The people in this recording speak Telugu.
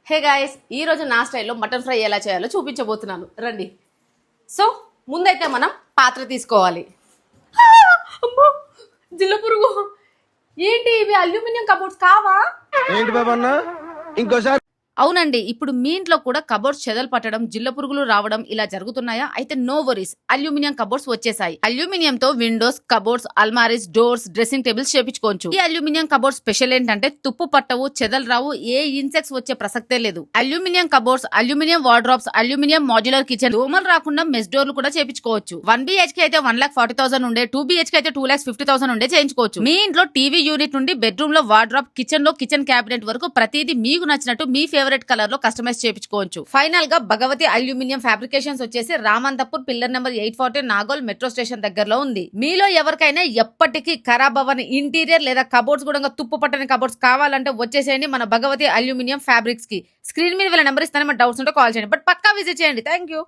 హే గాయస్, ఈ రోజు నా స్టైల్లో మటన్ ఫ్రై ఎలా చేయాలో చూపించబోతున్నాను, రండి. సో ముందైతే మనం పాత్ర తీసుకోవాలి. అమ్మో, జిల్ల పురుగు. ఏంటి ఇవి అల్యూమినియం కబోర్డ్స్ కావా? ఏంటి బాబన్న ఇంకోసారి? అవునండి, ఇప్పుడు మీ ఇంట్లో కూడా కబోర్డ్స్ చెదలు పట్టడం, జిల్ల పురుగులు రావడం ఇలా జరుగుతున్నాయా? అయితే నో వరీస్, అల్యూమినియం కబోర్డ్స్ వచ్చేసాయి. అల్యూమినియం తో windows, cupboards, almirahs, doors, dressing tables చేపించుకోవచ్చు. ఈ అల్యూమినియం కబోర్డ్స్ స్పెషల్ ఏంటంటే తుప్పు పట్టవు, చెదలు రావు, ఏ ఇన్సెక్ట్స్ వచ్చే ప్రసక్తే లేదు. Aluminium cupboards, aluminium wardrobes, aluminium modular kitchen, దోమలు రాకుండా మెస్ డోర్లు కూడా చేపించుకోవచ్చు. 1 BHK అయితే 1,40,000 ఉండే, 2 BHK అయితే 2,50,000 ఉండే చేయించుకోవచ్చు. మీ ఇంట్లో టీవీ యూనిట్ నుండి బెడ్రూమ్ లో వార్డ్రోబ్, కిచెన్ లో కిచెన్ క్యాబినెట్ వరకు ప్రతిదీ మీకు నచ్చినట్టు మీ ఫేవరెట్ కలర్ లో కస్టమైజ్ చేయించుకోవచ్చు. ఫైనల్ గా భగవతి అల్యూమినియం ఫ్యాబ్రికేషన్స్ వచ్చేసి Ramanthapur pillar number 840 Nagole metro station దగ్గరలో ఉంది. మీలో ఎవరికైనా ఎప్పటికీ ఖరాబ్ అవ్వని ఇంటీరియర్ లేదా కబోర్డ్స్ కూడా తుప్పు పట్టని కబోర్డ్స్ కావాలంటే వచ్చేసేయండి మన భగవతి అల్యూమినియం ఫ్యాబ్రిక్స్ కి. స్క్రీన్ మీద వీళ్ళ నెంబర్ ఇస్తాను, డౌట్స్ ఉంటే కాల్ చేయండి, బట్ పక్కా విజిట్ చేయండి. Thank you.